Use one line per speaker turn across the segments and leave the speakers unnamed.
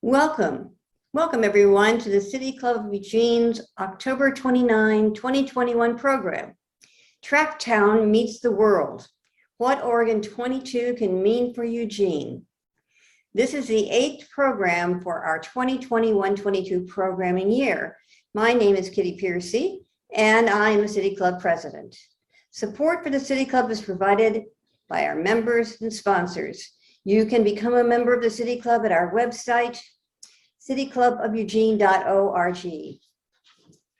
Welcome. Welcome everyone to the City Club of Eugene's October 29, 2021 program. TrackTown meets the world. What Oregon 22 can mean for Eugene. This is the 8th program for our 2021-22 programming year. My name is Kitty Piercy and I am the City Club President. Support for the City Club is provided by our members and sponsors. You can become a member of the City Club at our website, cityclubofueugene.org.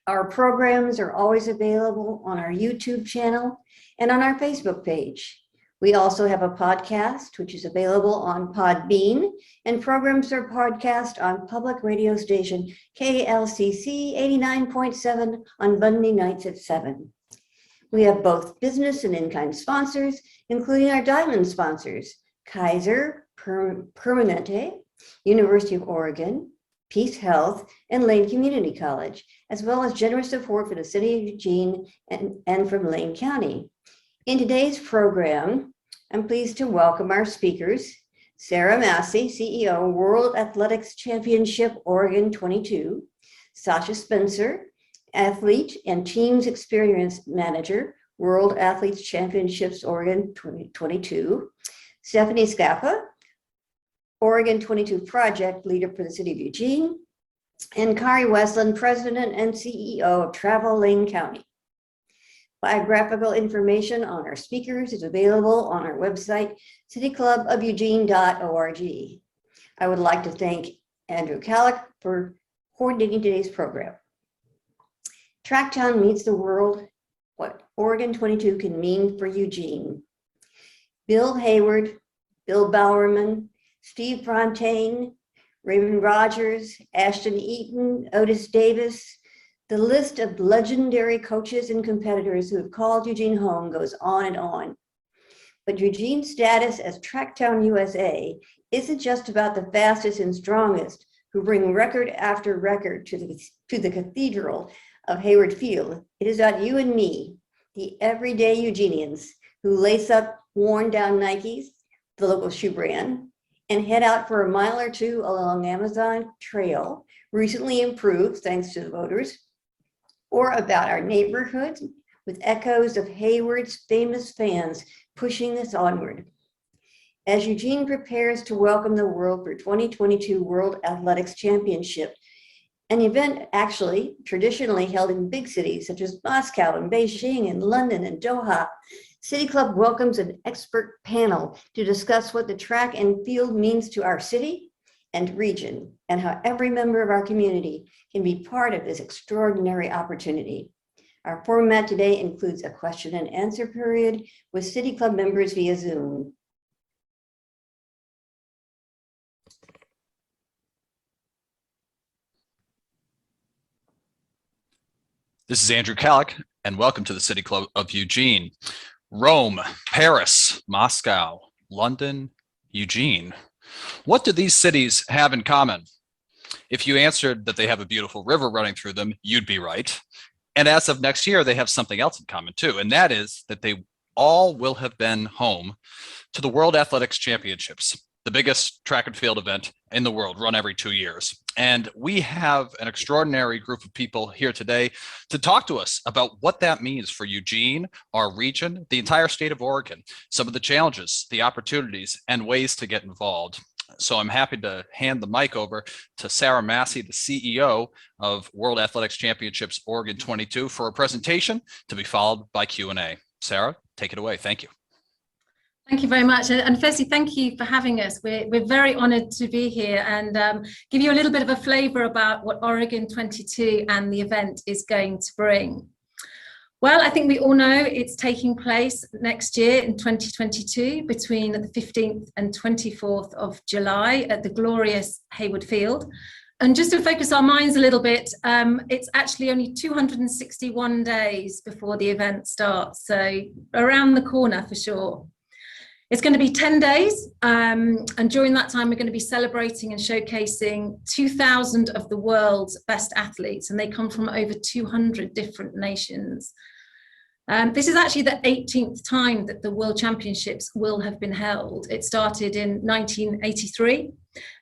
Our programs are always available on our YouTube channel and on our Facebook page. We also have a podcast, which is available on Podbean, and programs are podcast on public radio station KLCC 89.7 on Monday nights at 7. We have both business and in-kind sponsors, including our diamond sponsors, Kaiser Permanente, University of Oregon, Peace Health, and Lane Community College, as well as generous support for the City of Eugene and from Lane County. In today's program, I'm pleased to welcome our speakers, Sarah Massey, CEO, World Athletics Championship Oregon 22, Sasha Spencer, Athlete and Teams Experience Manager, World Athletes Championships Oregon 2022, Stephanie Scappa, Oregon 22 Project Leader for the City of Eugene, and Kari Westland, President and CEO of Travel Lane County. Biographical information on our speakers is available on our website, cityclubofueugene.org. I would like to thank Andrew Kallick for coordinating today's program. TrackTown meets the world, what Oregon 22 can mean for Eugene. Bill Hayward, Bill Bowerman, Steve Fontaine, Raymond Rogers, Ashton Eaton, Otis Davis. The list of legendary coaches and competitors who have called Eugene home goes on and on. But Eugene's status as TrackTown USA isn't just about the fastest and strongest who bring record after record to the cathedral of Hayward Field. It is about you and me, the everyday Eugenians who lace up worn down Nikes, the local shoe brand, and head out for a mile or two along Amazon Trail, recently improved thanks to the voters, or about our neighborhood with echoes of Hayward's famous fans pushing us onward. As Eugene prepares to welcome the world for 2022 World Athletics Championship, an event actually traditionally held in big cities such as Moscow and Beijing and London and Doha, City Club welcomes an expert panel to discuss what the track and field means to our city and region, and how every member of our community can be part of this extraordinary opportunity. Our format today includes a question and answer period with City Club members via Zoom.
This is Andrew Kallick, and welcome to the City Club of Eugene. Rome, Paris, Moscow, London, Eugene. What do these cities have in common? If you answered that they have a beautiful river running through them, you'd be right. And as of next year, they have something else in common too, and that is that they all will have been home to the World Athletics Championships, the biggest track and field event in the world, run every 2 years. And we have an extraordinary group of people here today to talk to us about what that means for Eugene, our region, the entire state of Oregon, some of the challenges, the opportunities, and ways to get involved. So I'm happy to hand the mic over to Sarah Massey, the CEO of World Athletics Championships Oregon 22, for a presentation to be followed by Q&A. Sarah, take it away. Thank you.
Thank you very much. And firstly, thank you for having us. We're very honored to be here and give you a little bit of a flavor about what Oregon 22 and the event is going to bring. Well, I think we all know it's taking place next year in 2022 between the 15th and 24th of July at the glorious Hayward Field. And just to focus our minds a little bit, it's actually only 261 days before the event starts. So around the corner for sure. It's going to be 10 days, and during that time, we're going to be celebrating and showcasing 2,000 of the world's best athletes, and they come from over 200 different nations. This is actually the 18th time that the World Championships will have been held. It started in 1983.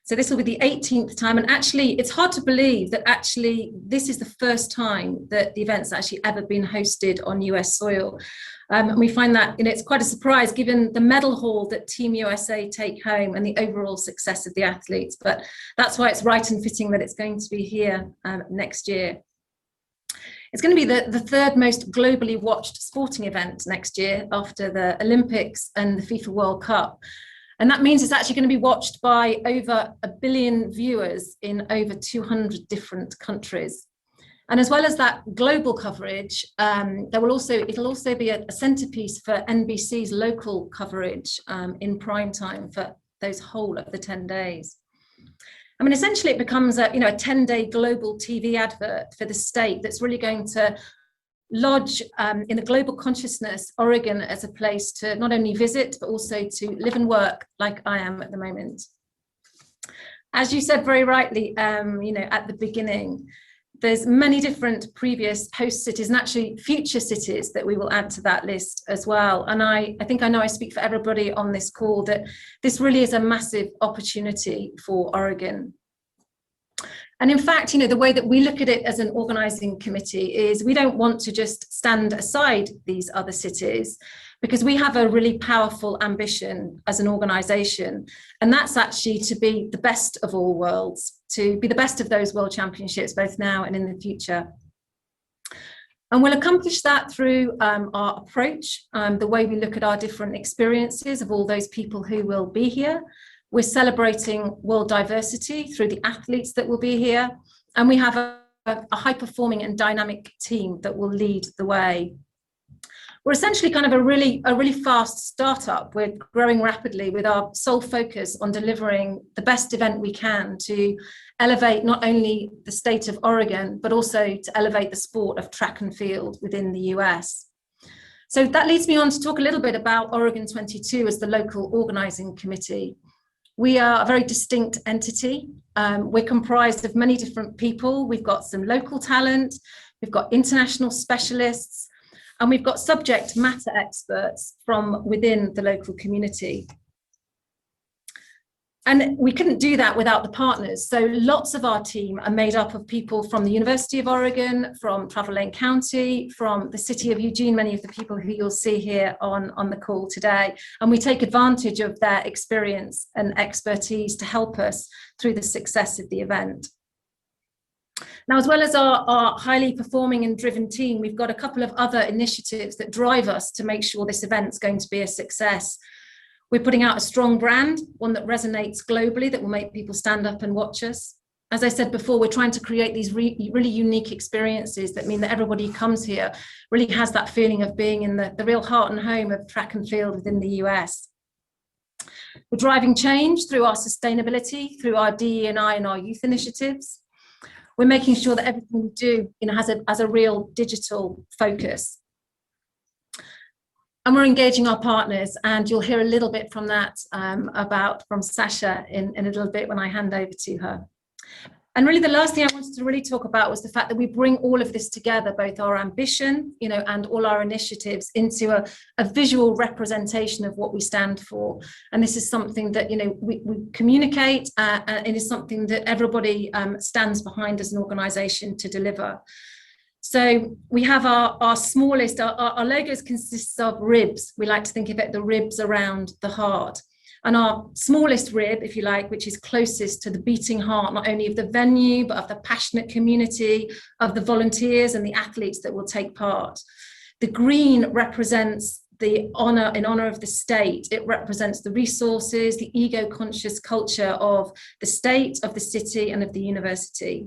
So this will be the 18th time. And actually, it's hard to believe that actually this is the first time that the event's actually ever been hosted on US soil. And we find that, it's quite a surprise given the medal haul that Team USA take home and the overall success of the athletes. But that's why it's right and fitting that it's going to be here next year. It's going to be the third most globally watched sporting event next year after the Olympics and the FIFA World Cup. And that means it's actually going to be watched by over 1 billion viewers in over 200 different countries. And as well as that global coverage, it'll also be a centerpiece for NBC's local coverage in prime time for those whole of the 10 days. I mean, essentially it becomes a 10-day global TV advert for the state that's really going to lodge in the global consciousness Oregon as a place to not only visit, but also to live and work like I am at the moment. As you said very rightly, at the beginning, there's many different previous host cities and actually future cities that we will add to that list as well. And I think I know I speak for everybody on this call that this really is a massive opportunity for Oregon. And in fact, the way that we look at it as an organizing committee is we don't want to just stand aside these other cities, because we have a really powerful ambition as an organization. And that's actually to be the best of all worlds, to be the best of those world championships, both now and in the future. And we'll accomplish that through our approach, the way we look at our different experiences of all those people who will be here. We're celebrating world diversity through the athletes that will be here. And we have a high-performing and dynamic team that will lead the way. We're essentially kind of a really fast startup. We're growing rapidly with our sole focus on delivering the best event we can to elevate not only the state of Oregon, but also to elevate the sport of track and field within the US. So that leads me on to talk a little bit about Oregon 22 as the local organizing committee. We are a very distinct entity. We're comprised of many different people. We've got some local talent, we've got international specialists, and we've got subject matter experts from within the local community. And we couldn't do that without the partners. So lots of our team are made up of people from the University of Oregon, from Travel Lane County, from the city of Eugene, many of the people who you'll see here on the call today. And we take advantage of their experience and expertise to help us through the success of the event. Now, as well as our highly performing and driven team, we've got a couple of other initiatives that drive us to make sure this event's going to be a success. We're putting out a strong brand, one that resonates globally, that will make people stand up and watch us. As I said before, we're trying to create these really unique experiences that mean that everybody who comes here really has that feeling of being in the real heart and home of track and field within the US. We're driving change through our sustainability, through our DE&I and our youth initiatives. We're making sure that everything we do has a real digital focus. And we're engaging our partners, and you'll hear a little bit from that from Sasha in a little bit when I hand over to her. And really the last thing I wanted to really talk about was the fact that we bring all of this together, both our ambition, and all our initiatives into a visual representation of what we stand for. And this is something that, we communicate and it is something that everybody stands behind as an organization to deliver. So we have our smallest, our logos consists of ribs. We like to think of it, the ribs around the heart. And our smallest rib, if you like, which is closest to the beating heart, not only of the venue, but of the passionate community, of the volunteers and the athletes that will take part. The green represents in honor of the state. It represents the resources, the ego-conscious culture of the state, of the city, and of the university.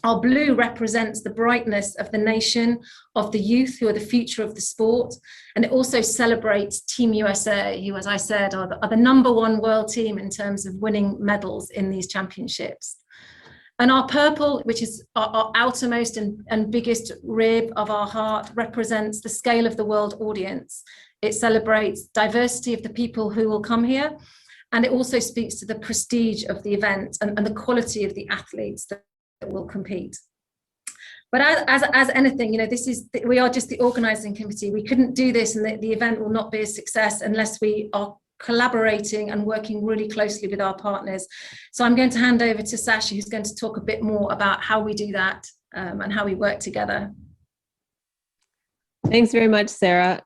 Our blue represents the brightness of the nation, of the youth who are the future of the sport. And it also celebrates Team USA, who, as I said, are the #1 world team in terms of winning medals in these championships. And our purple, which is our outermost and biggest rib of our heart, represents the scale of the world audience. It celebrates diversity of the people who will come here. And it also speaks to the prestige of the event and the quality of the athletes that will compete. But as anything, we are just the organising committee. We couldn't do this, and the event will not be a success unless we are collaborating and working really closely with our partners. So I'm going to hand over to Sasha, who's going to talk a bit more about how we do that and how we work together.
Thanks very much, Sarah.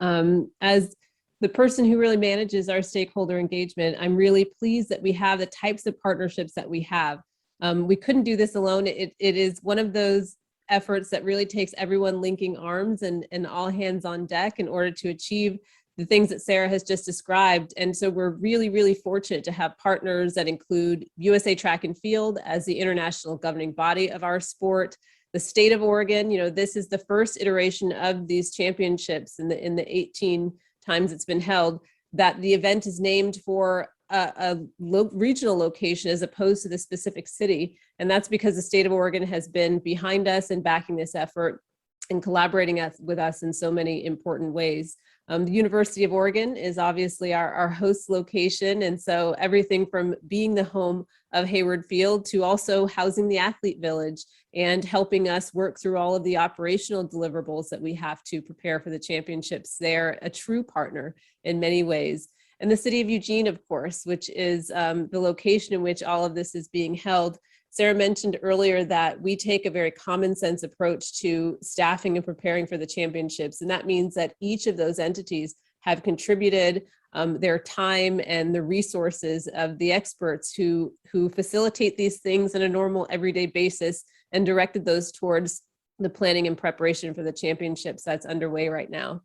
As the person who really manages our stakeholder engagement, I'm really pleased that we have the types of partnerships that we have. We couldn't do this alone. It is one of those efforts that really takes everyone linking arms and all hands on deck in order to achieve the things that Sarah has just described. And so we're really, really fortunate to have partners that include USA Track and Field as the international governing body of our sport, the state of Oregon. This is the first iteration of these championships in the 18 times it's been held, that the event is named for a regional location as opposed to the specific city. And that's because the state of Oregon has been behind us and backing this effort and collaborating with us in so many important ways. The University of Oregon is obviously our host location. And so everything from being the home of Hayward Field to also housing the athlete village and helping us work through all of the operational deliverables that we have to prepare for the championships. They're a true partner in many ways. And the city of Eugene, of course, which is the location in which all of this is being held. Sarah mentioned earlier that we take a very common sense approach to staffing and preparing for the championships. And that means that each of those entities have contributed their time and the resources of the experts who facilitate these things on a normal everyday basis and directed those towards the planning and preparation for the championships that's underway right now.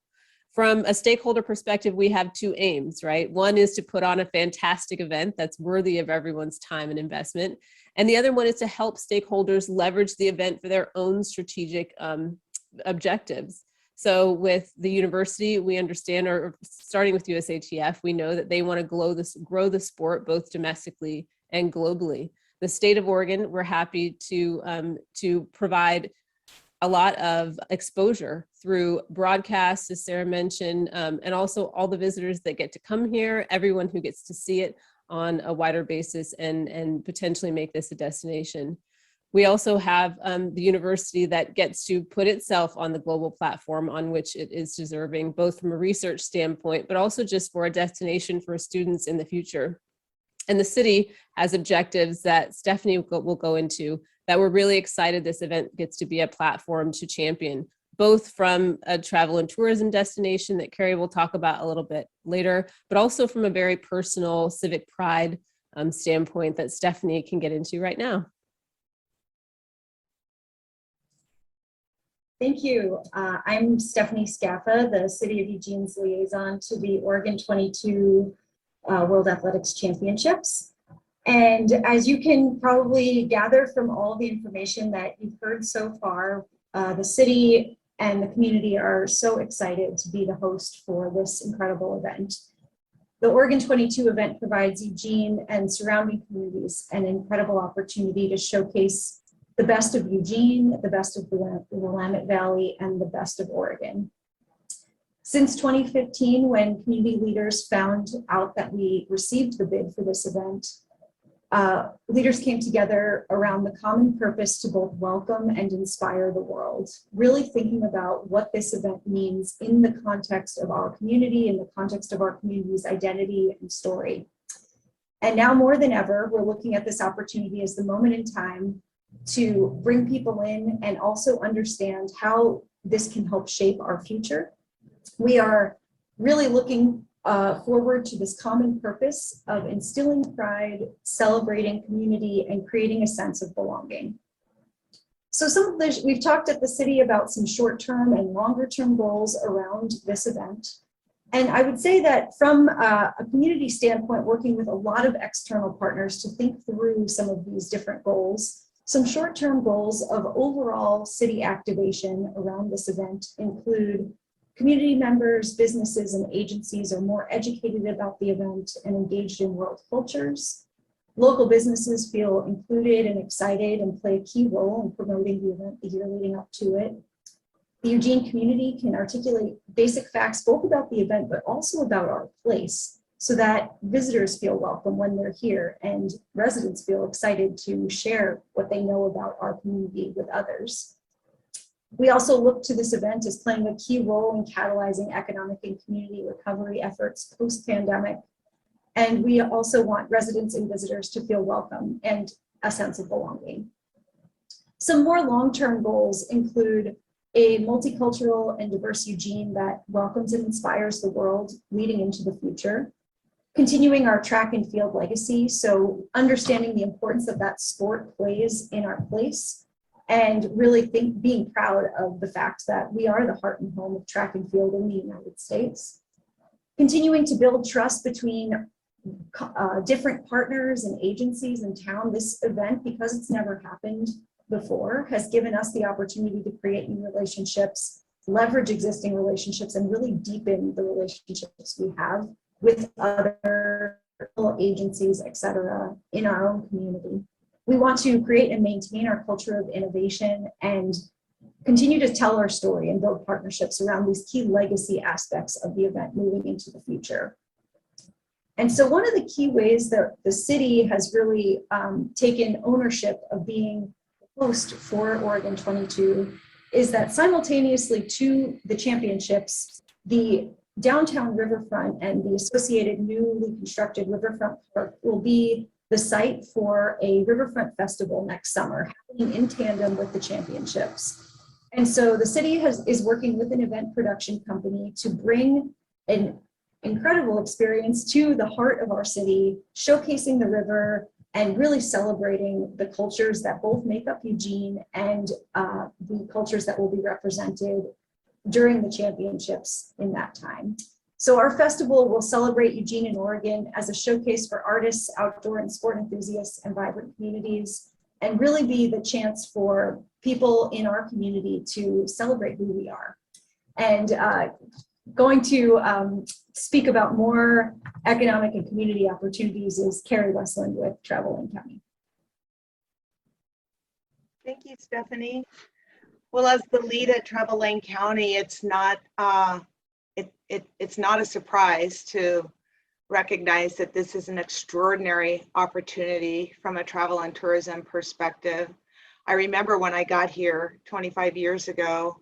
From a stakeholder perspective, we have two aims, right? One is to put on a fantastic event that's worthy of everyone's time and investment. And the other one is to help stakeholders leverage the event for their own strategic objectives. So with the university, we understand, or starting with USATF, we know that they want to grow the sport both domestically and globally. The state of Oregon, we're happy to provide a lot of exposure through broadcasts, as Sarah mentioned, and also all the visitors that get to come here, everyone who gets to see it on a wider basis and potentially make this a destination. We also have the university that gets to put itself on the global platform on which it is deserving, both from a research standpoint, but also just for a destination for students in the future. And the city has objectives that Stephanie will go into that we're really excited this event gets to be a platform to champion, both from a travel and tourism destination that Carrie will talk about a little bit later, but also from a very personal civic pride standpoint that Stephanie can get into right now.
Thank you. I'm Stephanie Scaffa, the City of Eugene's liaison to the Oregon 22 World Athletics Championships. And as you can probably gather from all the information that you've heard so far, the city and the community are so excited to be the host for this incredible event. The Oregon 22 event provides Eugene and surrounding communities an incredible opportunity to showcase the best of Eugene, the best of the Willamette Valley, and the best of Oregon. Since 2015, when community leaders found out that we received the bid for this event, leaders came together around the common purpose to both welcome and inspire the world, really thinking about what this event means in the context of our community, in the context of our community's identity and story. And now more than ever, we're looking at this opportunity as the moment in time to bring people in and also understand how this can help shape our future. We are really looking forward to this common purpose of instilling pride, celebrating community, and creating a sense of belonging. So we've talked at the city about some short-term and longer-term goals around this event. And I would say that from a community standpoint, working with a lot of external partners to think through some of these different goals, some short-term goals of overall city activation around this event include community members, businesses, and agencies are more educated about the event and engaged in world cultures. Local businesses feel included and excited and play a key role in promoting the event the year leading up to it. The Eugene community can articulate basic facts both about the event, but also about our place, so that visitors feel welcome when they're here and residents feel excited to share what they know about our community with others. We also look to this event as playing a key role in catalyzing economic and community recovery efforts post-pandemic. And we also want residents and visitors to feel welcome and a sense of belonging. Some more long-term goals include a multicultural and diverse Eugene that welcomes and inspires the world leading into the future. Continuing our track and field legacy, so understanding the importance that sport plays in our place, and really being proud of the fact that we are the heart and home of track and field in the United States. Continuing to build trust between different partners and agencies in town. This event, because it's never happened before, has given us the opportunity to create new relationships, leverage existing relationships, and really deepen the relationships we have with other agencies, et cetera, in our own community. We want to create and maintain our culture of innovation and continue to tell our story and build partnerships around these key legacy aspects of the event moving into the future. And so one of the key ways that the city has really taken ownership of being host for Oregon 22 is that simultaneously to the championships, the downtown riverfront and the associated newly constructed riverfront park will be the site for a riverfront festival next summer, happening in tandem with the championships. And so the city is working with an event production company to bring an incredible experience to the heart of our city, showcasing the river and really celebrating the cultures that both make up Eugene and the cultures that will be represented during the championships in that time. So our festival will celebrate Eugene and Oregon as a showcase for artists, outdoor and sport enthusiasts, and vibrant communities, and really be the chance for people in our community to celebrate who we are. And going to speak about more economic and community opportunities is Carrie Westland with Travel Lane County.
Thank you, Stephanie. Well, as the lead at Travel Lane County, it's not a surprise to recognize that this is an extraordinary opportunity from a travel and tourism perspective. I remember when I got here 25 years ago,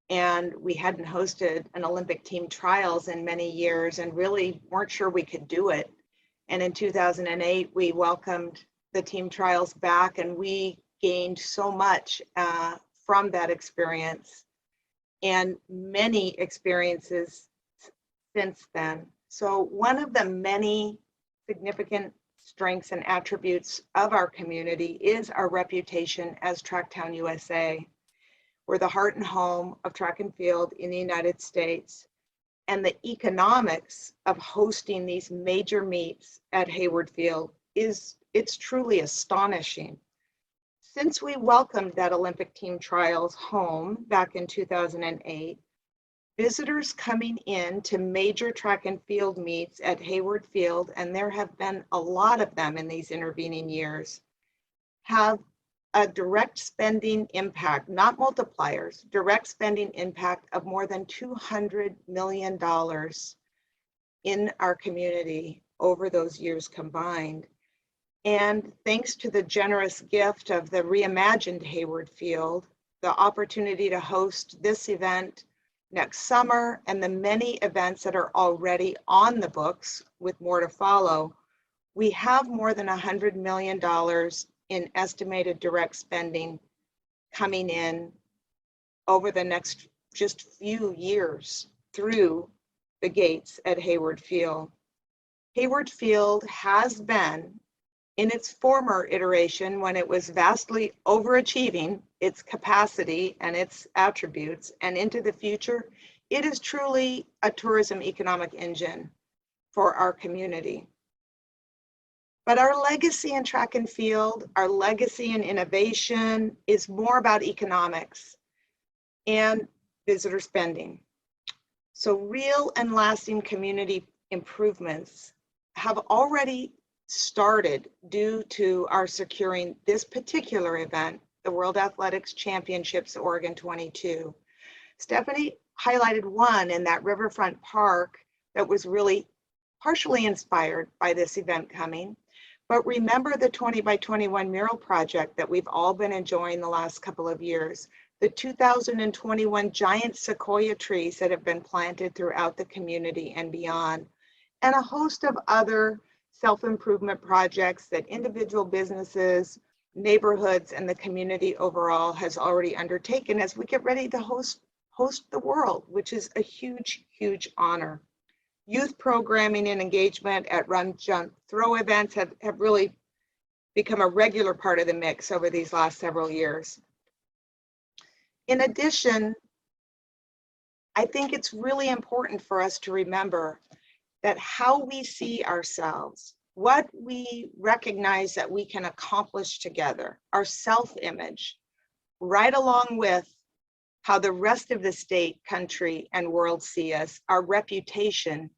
and we hadn't hosted an Olympic team trials in many years and really weren't sure we could do it. And in 2008, we welcomed the team trials back, and we gained so much from that experience and many experiences since then. So one of the many significant strengths and attributes of our community is our reputation as TrackTown USA. We're the heart and home of track and field in the United States, and the economics of hosting these major meets at Hayward Field it's truly astonishing. Since we welcomed that Olympic team trials home back in 2008, visitors coming in to major track and field meets at Hayward Field, and there have been a lot of them in these intervening years, have a direct spending impact, not multipliers, direct spending impact of more than $200 million in our community over those years combined. And thanks to the generous gift of the reimagined Hayward Field, the opportunity to host this event next summer and the many events that are already on the books with more to follow, we have more than $100 million in estimated direct spending coming in over the next just few years through the gates at Hayward Field. Hayward Field has been, in its former iteration, when it was vastly overachieving its capacity and its attributes, and into the future, it is truly a tourism economic engine for our community. But our legacy in track and field, our legacy in innovation is more about economics and visitor spending. So real and lasting community improvements have already started due to our securing this particular event, the World Athletics Championships Oregon 22. Stephanie highlighted one in that riverfront park that was really partially inspired by this event coming. But remember the 20 by 21 mural project that we've all been enjoying the last couple of years. the 2021 giant sequoia trees that have been planted throughout the community and beyond, and a host of other self-improvement projects that individual businesses, neighborhoods, and the community overall has already undertaken as we get ready to host the world, which is a huge, huge honor. Youth programming and engagement at Run, Jump, Throw events have really become a regular part of the mix over these last several years. In addition, I think it's really important for us to remember that how we see ourselves, what we recognize that we can accomplish together, our self-image, right along with how the rest of the state, country, and world see us, our reputation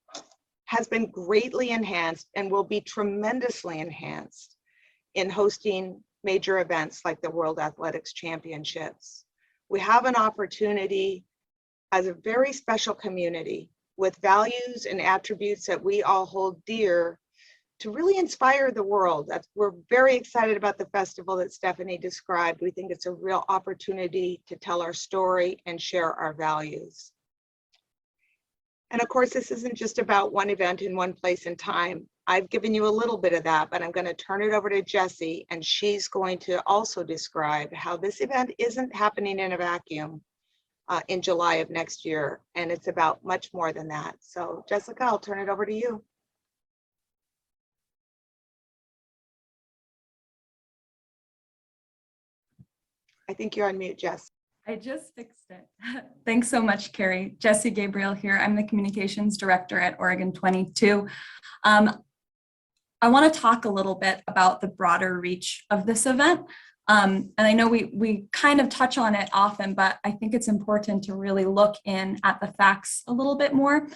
has been greatly enhanced and will be tremendously enhanced in hosting major events like the World Athletics Championships. We have an opportunity as a very special community with values and attributes that we all hold dear to really inspire the world. We're very excited about the festival that Stephanie described. We think it's a real opportunity to tell our story and share our values. And of course, this isn't just about one event in one place and time. I've given you a little bit of that, but I'm going to turn it over to Jessie, and she's going to also describe how this event isn't happening in a vacuum in July of next year, and it's about much more than that. So Jessica, I'll turn it over to you. I think you're on mute, Jess.
I just fixed it. Thanks so much, Carrie. Jessie Gabriel here. I'm the communications director at Oregon 22. I want to talk a little bit about the broader reach of this event. And I know we kind of touch on it often, but I think it's important to really look in at the facts a little bit more.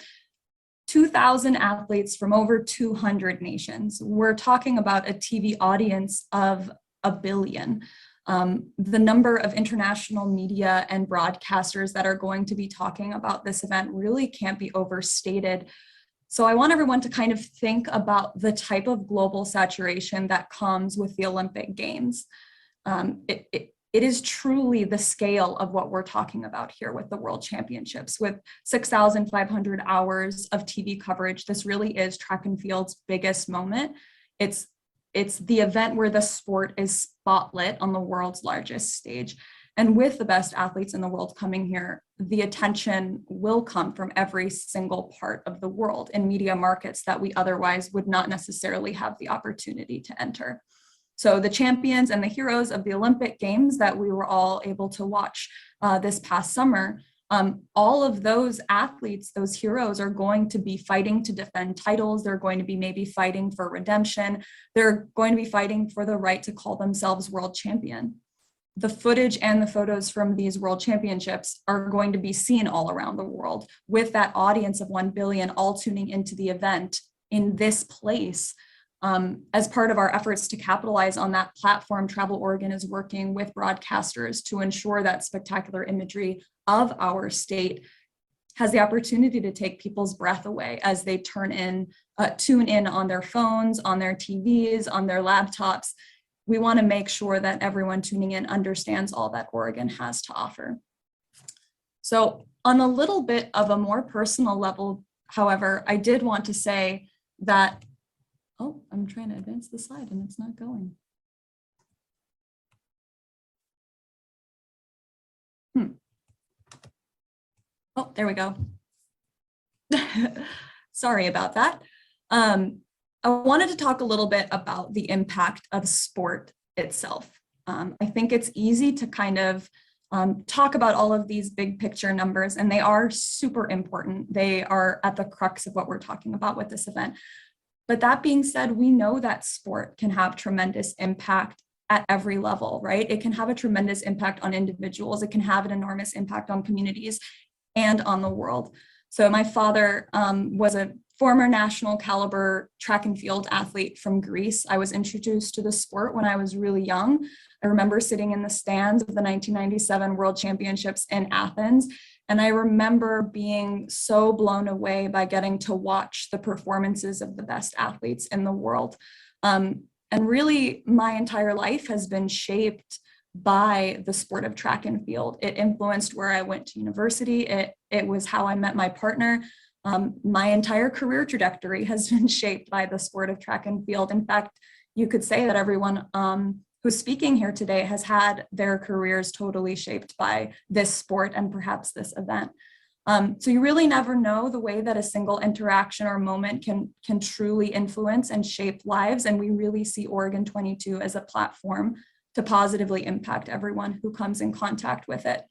2,000 athletes from over 200 nations. We're talking about a TV audience of 1 billion. The number of international media and broadcasters that are going to be talking about this event really can't be overstated. So I want everyone to kind of think about the type of global saturation that comes with the Olympic Games. It is truly the scale of what we're talking about here with the World Championships. With 6,500 hours of TV coverage, this really is track and field's biggest moment. It's the event where the sport is spotlit on the world's largest stage. And with the best athletes in the world coming here, the attention will come from every single part of the world in media markets that we otherwise would not necessarily have the opportunity to enter. So the champions and the heroes of the Olympic Games that we were all able to watch this past summer, all of those athletes, those heroes, are going to be fighting to defend titles. They're going to be maybe fighting for redemption. They're going to be fighting for the right to call themselves world champion. The footage and the photos from these world championships are going to be seen all around the world with that audience of 1 billion all tuning into the event in this place. As part of our efforts to capitalize on that platform, Travel Oregon is working with broadcasters to ensure that spectacular imagery of our state has the opportunity to take people's breath away as they tune in on their phones, on their TVs, on their laptops. We want to make sure that everyone tuning in understands all that Oregon has to offer. So on a little bit of a more personal level, however, I did want to say that, oh, I'm trying to advance the slide and it's not going. Oh, there we go. Sorry about that. I wanted to talk a little bit about the impact of sport itself. I think it's easy to kind of talk about all of these big picture numbers, and they are super important. They are at the crux of what we're talking about with this event. But that being said, we know that sport can have tremendous impact at every level, right? It can have a tremendous impact on individuals. It can have an enormous impact on communities and on the world. So my father was a former national caliber track and field athlete from Greece. I was introduced to the sport when I was really young. I remember sitting in the stands of the 1997 World Championships in Athens. And I remember being so blown away by getting to watch the performances of the best athletes in the world. And really, my entire life has been shaped by the sport of track and field. It influenced where I went to university. It was how I met my partner. My entire career trajectory has been shaped by the sport of track and field. In fact, you could say that everyone who's speaking here today has had their careers totally shaped by this sport and perhaps this event. So you really never know the way that a single interaction or moment can truly influence and shape lives. And we really see Oregon 22 as a platform to positively impact everyone who comes in contact with it.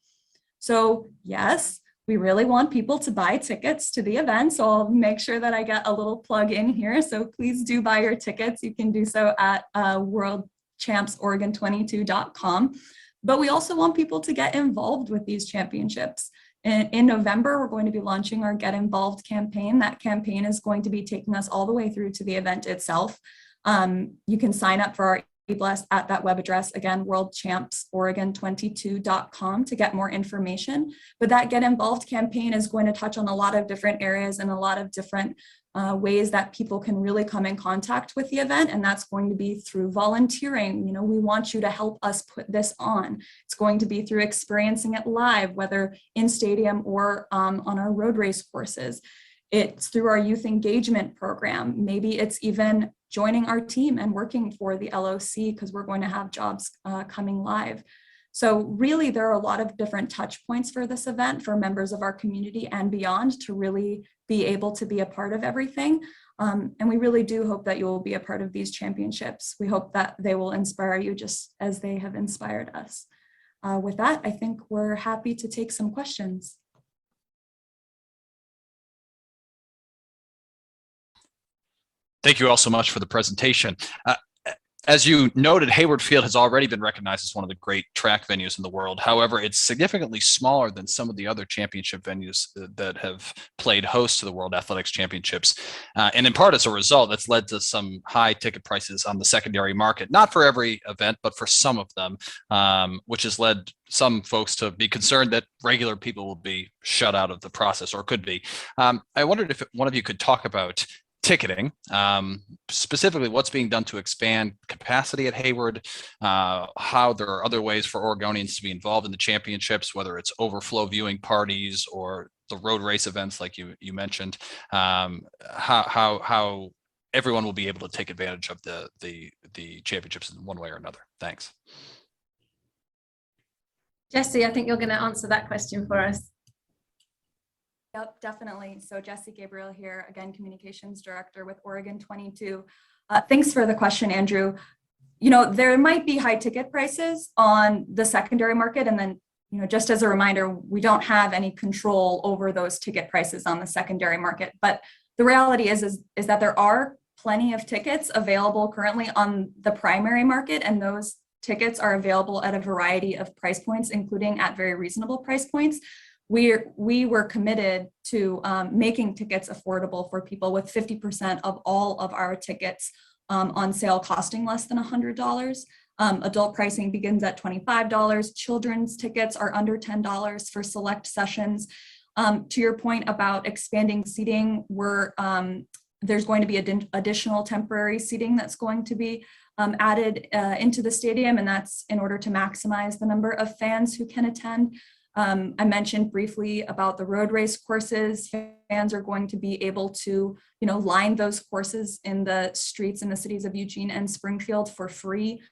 So yes, we really want people to buy tickets to the event. So I'll make sure that I get a little plug in here. So please do buy your tickets. You can do so at worldchampsoregon22.com. But we also want people to get involved with these championships. In November, we're going to be launching our Get Involved campaign. That campaign is going to be taking us all the way through to the event itself. You can sign up for our e-blast at that web address, again, worldchampsoregon22.com to get more information. But that Get Involved campaign is going to touch on a lot of different areas and a lot of different ways that people can really come in contact with the event. And that's going to be through volunteering. You know, we want you to help us put this on. It's going to be through experiencing it live, whether in stadium or on our road race courses. It's through our youth engagement program. Maybe it's even joining our team and working for the LOC because we're going to have jobs coming live. So really, there are a lot of different touch points for this event for members of our community and beyond to really be able to be a part of everything. And we really do hope that you will be a part of these championships. We hope that they will inspire you just as they have inspired us. With that, I think we're happy to take some questions.
Thank you all so much for the presentation. As you noted, Hayward Field has already been recognized as one of the great track venues in the world. However, it's significantly smaller than some of the other championship venues that have played host to the World Athletics Championships. And in part as a result, that's led to some high ticket prices on the secondary market, not for every event, but for some of them, which has led some folks to be concerned that regular people will be shut out of the process or could be. I wondered if one of you could talk about ticketing, specifically what's being done to expand capacity at Hayward, how there are other ways for Oregonians to be involved in the championships, whether it's overflow viewing parties or the road race events like you mentioned, how everyone will be able to take advantage of the championships in one way or another. Thanks.
Jesse, I think you're going to answer that question for us.
Yep, definitely. So Jessie Gabriel here, again, Communications Director with Oregon 22. Thanks for the question, Andrew. You know, there might be high ticket prices on the secondary market. And then, you know, just as a reminder, we don't have any control over those ticket prices on the secondary market. But the reality is that there are plenty of tickets available currently on the primary market. And those tickets are available at a variety of price points, including at very reasonable price points. We were committed to making tickets affordable for people, with 50% of all of our tickets on sale costing less than $100. Adult pricing begins at $25. Children's tickets are under $10 for select sessions. To your point about expanding seating, there's going to be additional temporary seating that's going to be added into the stadium, and that's in order to maximize the number of fans who can attend. I mentioned briefly about the road race courses. Fans are going to be able to, you know, line those courses in the streets in the cities of Eugene and Springfield for free,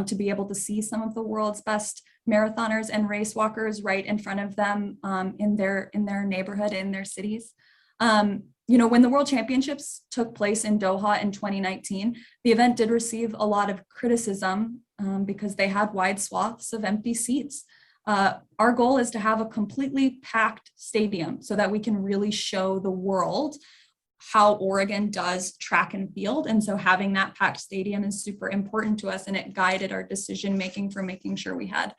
to be able to see some of the world's best marathoners and race walkers right in front of them in their neighborhood, in their cities. You know, when the World Championships took place in Doha in 2019, the event did receive a lot of criticism because they had wide swaths of empty seats. Our goal is to have a completely packed stadium so that we can really show the world how Oregon does track and field. And so having that packed stadium is super important to us, and it guided our decision making for making sure we had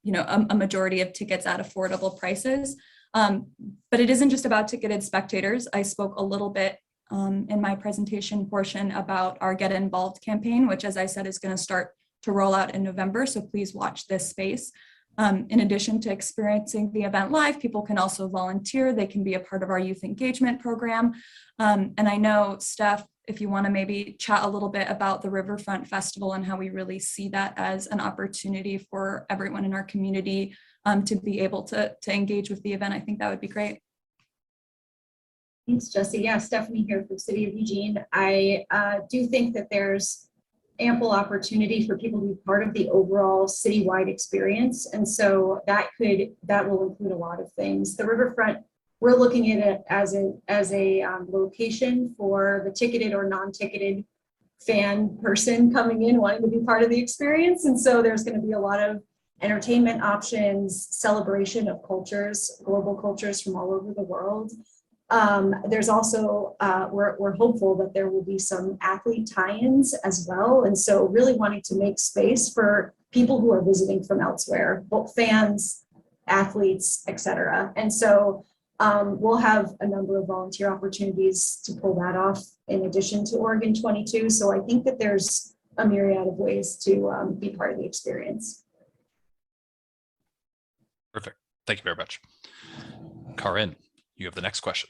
you know, a majority of tickets at affordable prices. But it isn't just about ticketed spectators. I spoke a little bit in my presentation portion about our Get Involved campaign, which, as I said, is going to start to roll out in November. So please watch this space. In addition to experiencing the event live, people can also volunteer. They can be a part of our youth engagement program. And I know Steph if you want to maybe chat a little bit about the Riverfront Festival and how we really see that as an opportunity for everyone in our community to be able to engage with the event, I think that would be great.
Thanks, Jesse. Yeah, Stephanie here from City of Eugene. I do think that there's ample opportunity for people to be part of the overall citywide experience. And so that will include a lot of things. The Riverfront, we're looking at it as a location for the ticketed or non-ticketed fan person coming in wanting to be part of the experience. And so there's going to be a lot of entertainment options, celebration of cultures, global cultures from all over the world. There's also, we're hopeful that there will be some athlete tie-ins as well. And so really wanting to make space for people who are visiting from elsewhere, both fans, athletes, et cetera. And so we'll have a number of volunteer opportunities to pull that off in addition to Oregon 22. So I think that there's a myriad of ways to be part of the experience.
Perfect. Thank you very much. Karin, you have the next question.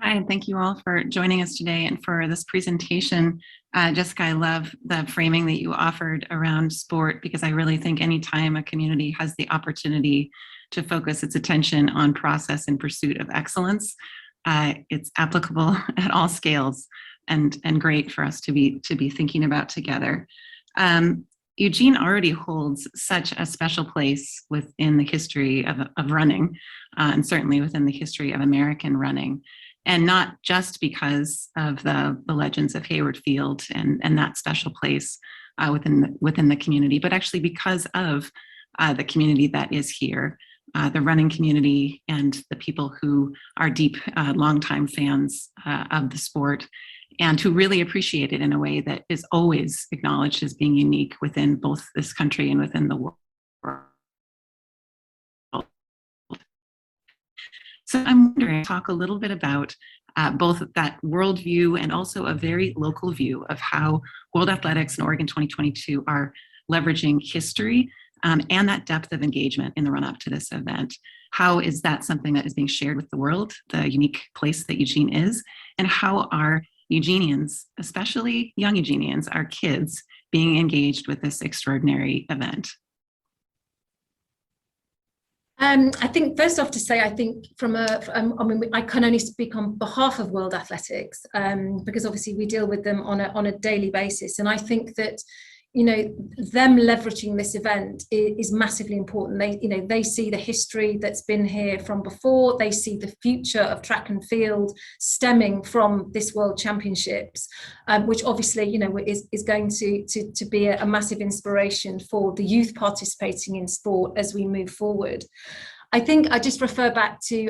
Hi, and thank you all for joining us today and for this presentation. Jessica, I love the framing that you offered around sport, because I really think anytime a community has the opportunity to focus its attention on process in pursuit of excellence, it's applicable at all scales and great for us to be thinking about together. Eugene already holds such a special place within the history of running, and certainly within the history of American running. And not just because of the legends of Hayward Field and that special place within the community, but actually because of the community that is here, the running community and the people who are deep, longtime fans of the sport, and who really appreciate it in a way that is always acknowledged as being unique within both this country and within the world. So I'm wondering, talk a little bit about both that worldview and also a very local view of how World Athletics and Oregon 2022 are leveraging history and that depth of engagement in the run-up to this event. How is that something that is being shared with the world, the unique place that Eugene is, and how are Eugenians, especially young Eugenians, our kids, being engaged with this extraordinary event?
I think first off to say, I think I can only speak on behalf of World Athletics because obviously we deal with them on a daily basis. And I think that, you know, them leveraging this event is massively important. They see the history that's been here from before. They see the future of track and field stemming from this World Championships, which obviously, you know, is going to be a massive inspiration for the youth participating in sport as we move forward. I think I just refer back to,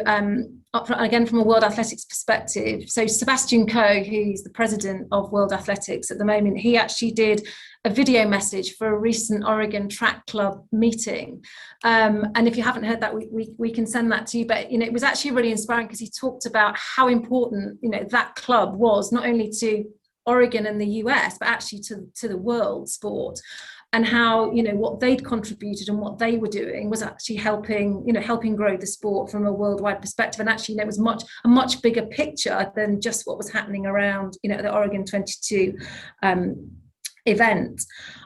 again, from a World Athletics perspective. So Sebastian Coe, who's the president of World Athletics at the moment, he actually did a video message for a recent Oregon Track Club meeting. And if you haven't heard that, we can send that to you. But, you know, it was actually really inspiring because he talked about how important, you know, that club was, not only to Oregon and the US, but actually to the world sport. And how, you know, what they'd contributed and what they were doing was actually helping grow the sport from a worldwide perspective. And actually, you know, it was a much bigger picture than just what was happening around, you know, the Oregon 22 event.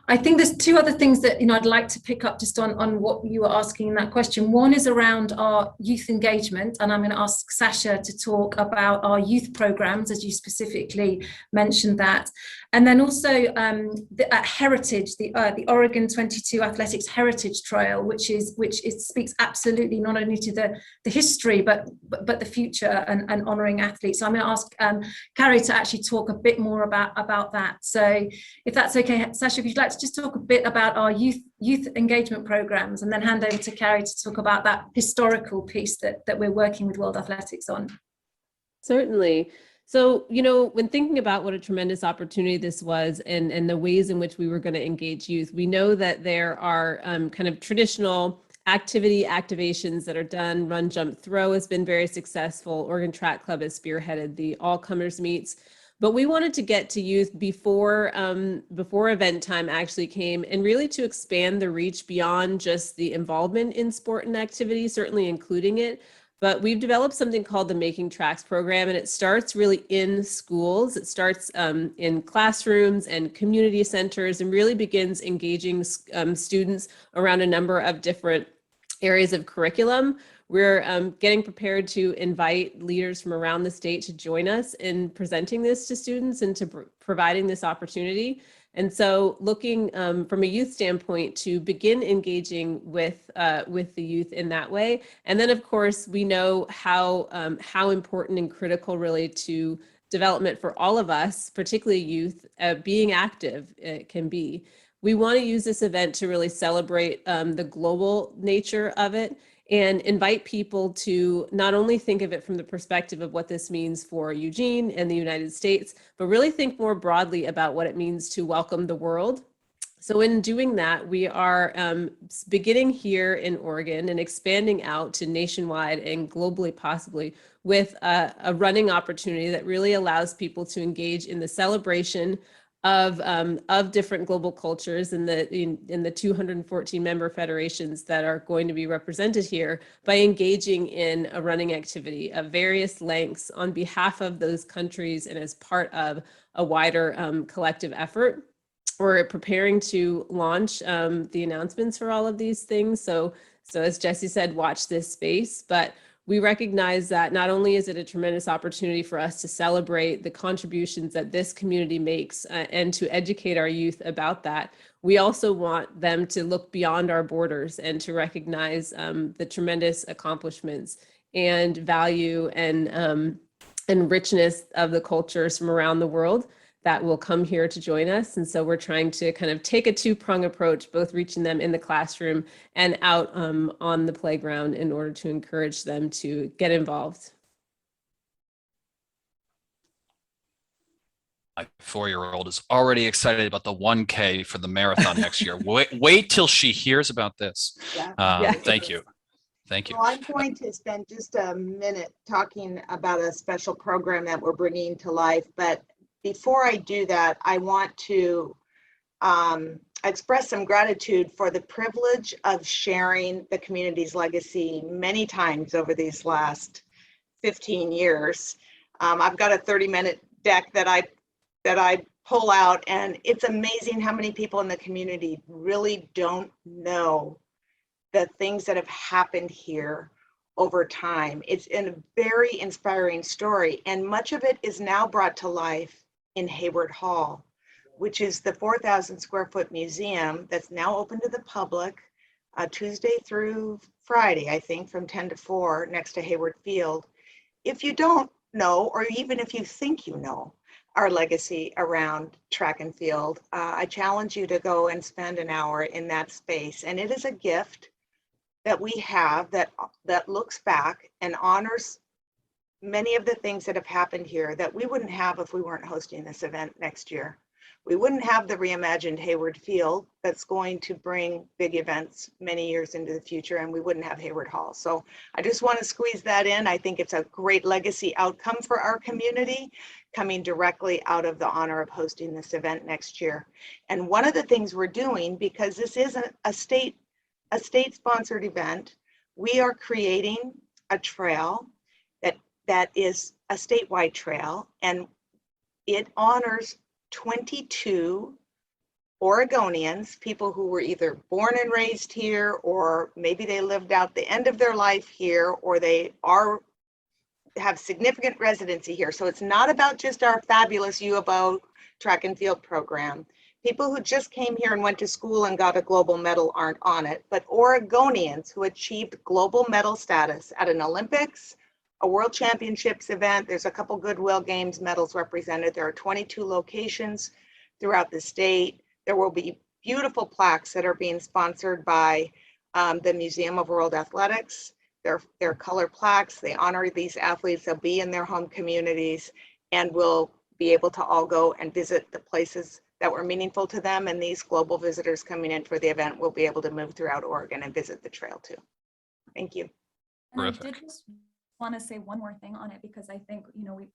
I think there's two other things that, you know, I'd like to pick up just on what you were asking in that question. One is around our youth engagement, and I'm going to ask Sasha to talk about our youth programs, as you specifically mentioned that. And then also at Heritage, the Oregon 22 Athletics Heritage Trail, which speaks absolutely not only to the history, but the future and honouring athletes. So I'm going to ask Carrie to actually talk a bit more about that. So if that's okay, Sasha, if you'd like to just talk a bit about our youth engagement programs, and then hand over to Carrie to talk about that historical piece that we're working with World Athletics on.
Certainly. So, you know, when thinking about what a tremendous opportunity this was and the ways in which we were going to engage youth, we know that there are kind of traditional activations that are done. Run, jump, throw has been very successful. Oregon Track Club has spearheaded the all-comers meets. But we wanted to get to youth before event time actually came, and really to expand the reach beyond just the involvement in sport and activity, certainly including it, But we've developed something called the Making Tracks program, and it starts really in schools. It starts in classrooms and community centers, and really begins engaging students around a number of different areas of curriculum. We're getting prepared to invite leaders from around the state to join us in presenting this to students and to providing this opportunity. And so looking from a youth standpoint to begin engaging with the youth in that way. And then, of course, we know how important and critical really to development for all of us, particularly youth, being active can be. We want to use this event to really celebrate the global nature of it and invite people to not only think of it from the perspective of what this means for Eugene and the United States, but really think more broadly about what it means to welcome the world. So in doing that, we are beginning here in Oregon and expanding out to nationwide and globally possibly with a running opportunity that really allows people to engage in the celebration of different global cultures in the 214 member federations that are going to be represented here by engaging in a running activity of various lengths on behalf of those countries and as part of a wider collective effort. We're preparing to launch the announcements for all of these things. So as Jesse said, watch this space, but we recognize that not only is it a tremendous opportunity for us to celebrate the contributions that this community makes and to educate our youth about that, we also want them to look beyond our borders and to recognize the tremendous accomplishments and value and richness of the cultures from around the world that will come here to join us. And so we're trying to kind of take a two-pronged approach, both reaching them in the classroom and out on the playground in order to encourage them to get involved.
My 4-year-old is already excited about the 1K for the marathon next year. Wait till she hears about this.
Yeah.
Thank you. Thank you.
Well, I'm going to spend just a minute talking about a special program that we're bringing to life. But before I do that, I want to express some gratitude for the privilege of sharing the community's legacy many times over these last 15 years. I've got a 30-minute deck that I pull out, and it's amazing how many people in the community really don't know the things that have happened here over time. It's a very inspiring story, and much of it is now brought to life in Hayward Hall, which is the 4,000 square foot museum that's now open to the public Tuesday through Friday, I think, from 10 to 4 next to Hayward Field. If you don't know, or even if you think you know, our legacy around track and field, I challenge you to go and spend an hour in that space. And it is a gift that we have that looks back and honors many of the things that have happened here that we wouldn't have if we weren't hosting this event next year. We wouldn't have the reimagined Hayward Field that's going to bring big events many years into the future, and we wouldn't have Hayward Hall. So I just want to squeeze that in. I think it's a great legacy outcome for our community, coming directly out of the honor of hosting this event next year. And one of the things we're doing, because this isn't a state-sponsored event, we are creating a trail that is a statewide trail, and it honors 22 Oregonians, people who were either born and raised here, or maybe they lived out the end of their life here, or they have significant residency here. So it's not about just our fabulous U of O track and field program. People who just came here and went to school and got a global medal aren't on it, but Oregonians who achieved global medal status at an Olympics, a World Championships event. There's a couple Goodwill Games medals represented. There are 22 locations throughout the state. There will be beautiful plaques that are being sponsored by the Museum of World Athletics. They're color plaques. They honor these athletes. They'll be in their home communities, and we'll be able to all go and visit the places that were meaningful to them. And these global visitors coming in for the event will be able to move throughout Oregon and visit the trail too. Thank you.
And I
Terrific.
did just want to say one more thing on it, because I think,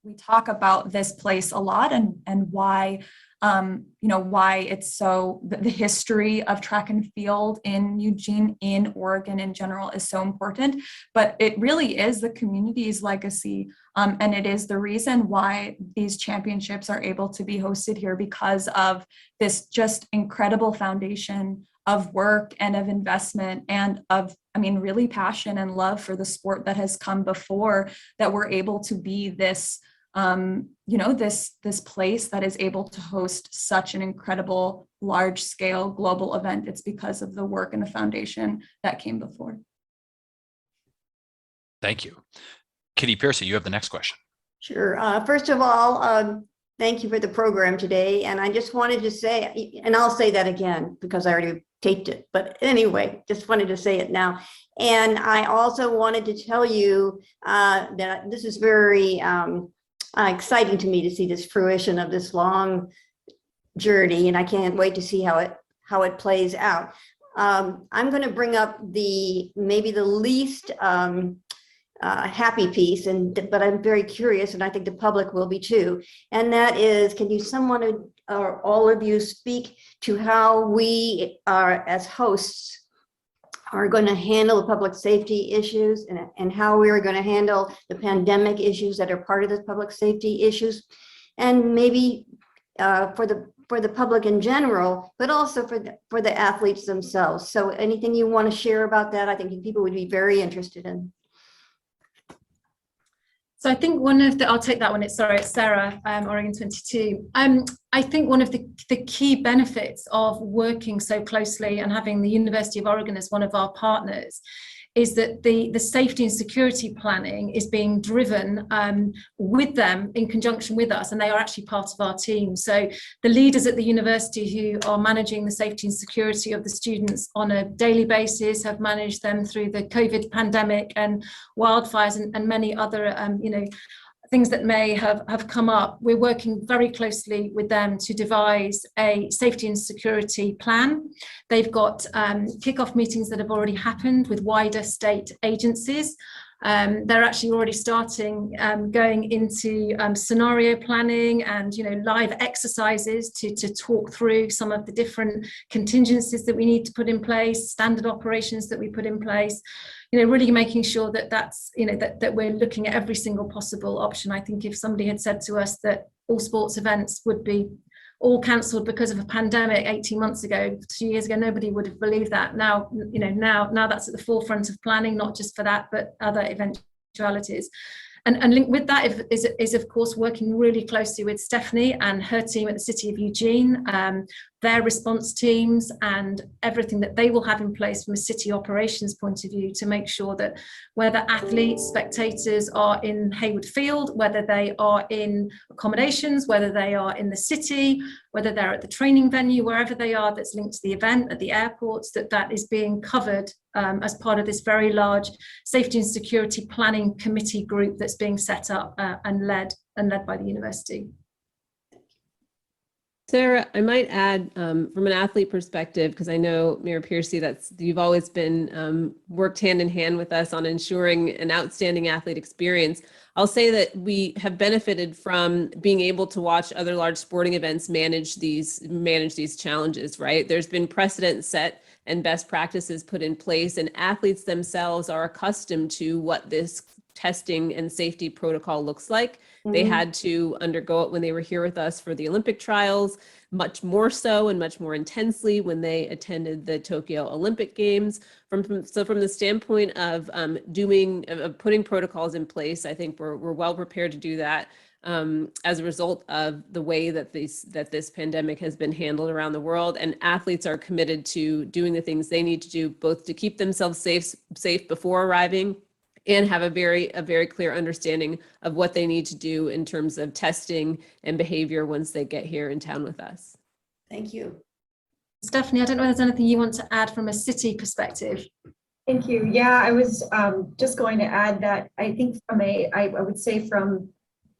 we talk about this place a lot and why why it's so, the history of track and field in Eugene, in Oregon in general, is so important. But it really is the community's legacy. And it is the reason why these championships are able to be hosted here, because of this just incredible foundation of work and of investment and of, really passion and love for the sport that has come before, that we're able to be this, this place that is able to host such an incredible, large scale global event. It's because of the work and the foundation that came before.
Thank you. Kitty Piercy, you have the next question.
Sure. First of all, thank you for the program today. And I just wanted to say, and I'll say that again because I already taped it, but anyway, just wanted to say it now. And I also wanted to tell you that this is very exciting to me to see this fruition of this long journey, and I can't wait to see how it plays out. I'm going to bring up maybe the least happy piece, but I'm very curious, and I think the public will be too. And that is, can you, someone or all of you, speak to how we are, as hosts, are going to handle the public safety issues, and how we are going to handle the pandemic issues that are part of the public safety issues, and maybe for the public in general, but also for the athletes themselves. So anything you want to share about that, I think people would be very interested in.
So I think I'll take that one. It's Sarah, Oregon 22. I think one of the key benefits of working so closely and having the University of Oregon as one of our partners is that the safety and security planning is being driven with them in conjunction with us, and they are actually part of our team. So the leaders at the university who are managing the safety and security of the students on a daily basis have managed them through the COVID pandemic and wildfires and many other things that may have come up. We're working very closely with them to devise a safety and security plan. They've got kickoff meetings that have already happened with wider state agencies. They're actually already starting going into scenario planning and live exercises to talk through some of the different contingencies that we need to put in place, standard operations that we put in place. Really making sure that that we're looking at every single possible option. I think if somebody had said to us that all sports events would be all cancelled because of a pandemic 18 months ago, 2 years ago, nobody would have believed that. Now that's at the forefront of planning, not just for that, but other eventualities. And linked with that is of course working really closely with Stephanie and her team at the City of Eugene, their response teams and everything that they will have in place from a city operations point of view to make sure that whether athletes, spectators are in Hayward Field, whether they are in accommodations, whether they are in the city, whether they're at the training venue, wherever they are that's linked to the event, at the airports, that is being covered as part of this very large safety and security planning committee group that's being set up and led by the university.
Sarah, I might add from an athlete perspective, because I know, Mayor Piercy, you've always been worked hand in hand with us on ensuring an outstanding athlete experience. I'll say that we have benefited from being able to watch other large sporting events manage these challenges, right? There's been precedent set and best practices put in place, and athletes themselves are accustomed to what this testing and safety protocol looks like. They had to undergo it when they were here with us for the Olympic trials, much more so and much more intensely when they attended the Tokyo Olympic Games. From the standpoint of putting protocols in place, I think we're well prepared to do that as a result of the way that this pandemic has been handled around the world. And athletes are committed to doing the things they need to do, both to keep themselves safe before arriving and have a very clear understanding of what they need to do in terms of testing and behavior once they get here in town with us.
Thank you.
Stephanie, I don't know if there's anything you want to add from a city perspective.
Thank you. Yeah, I was just going to add that I think I would say from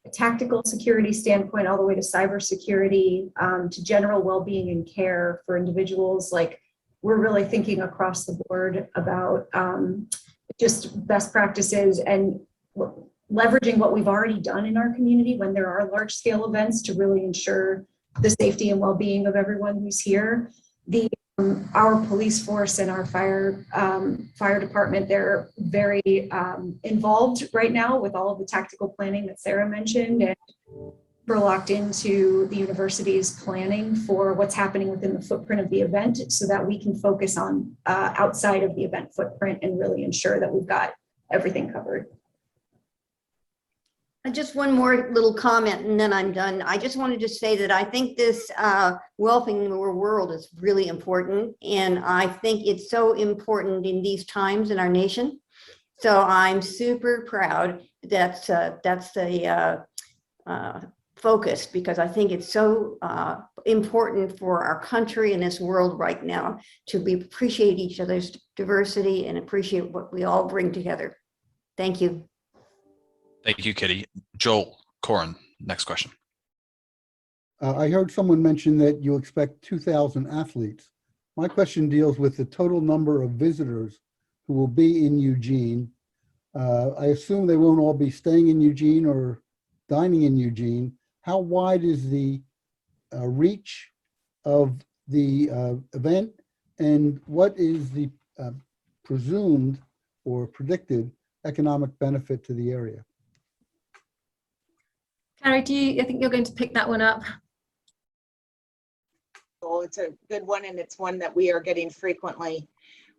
a tactical security standpoint, all the way to cybersecurity, to general well-being and care for individuals, like we're really thinking across the board about just best practices and leveraging what we've already done in our community when there are large scale events to really ensure the safety and well-being of everyone who's here. Our police force and our fire department, they're very involved right now with all of the tactical planning that Sarah mentioned, and we're locked into the university's planning for what's happening within the footprint of the event so that we can focus on outside of the event footprint and really ensure that we've got everything covered.
Just one more little comment and then I'm done. I just wanted to say that I think this welcoming world is really important. And I think it's so important in these times in our nation. So I'm super proud that's the focus, because I think it's so important for our country and this world right now to appreciate each other's diversity and appreciate what we all bring together. Thank you.
Thank you, Kitty. Joel, Corin, next question.
I heard someone mention that you expect 2,000 athletes. My question deals with the total number of visitors who will be in Eugene. I assume they won't all be staying in Eugene or dining in Eugene. How wide is the reach of the event, and what is the presumed or predicted economic benefit to the area?
Carrie, I think you're going to pick that one up.
Well, it's a good one, and it's one that we are getting frequently.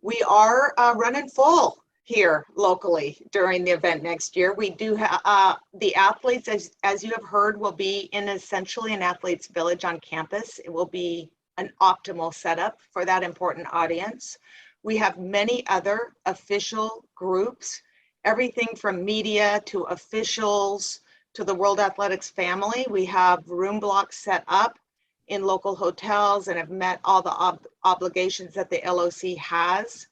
We are running full here locally during the event next year. We do have the athletes, as you have heard, will be in essentially an athletes village on campus. It will be an optimal setup for that important audience. We have many other official groups, everything from media to officials to the World Athletics family. We have room blocks set up in local hotels and have met all the obligations that the LOC has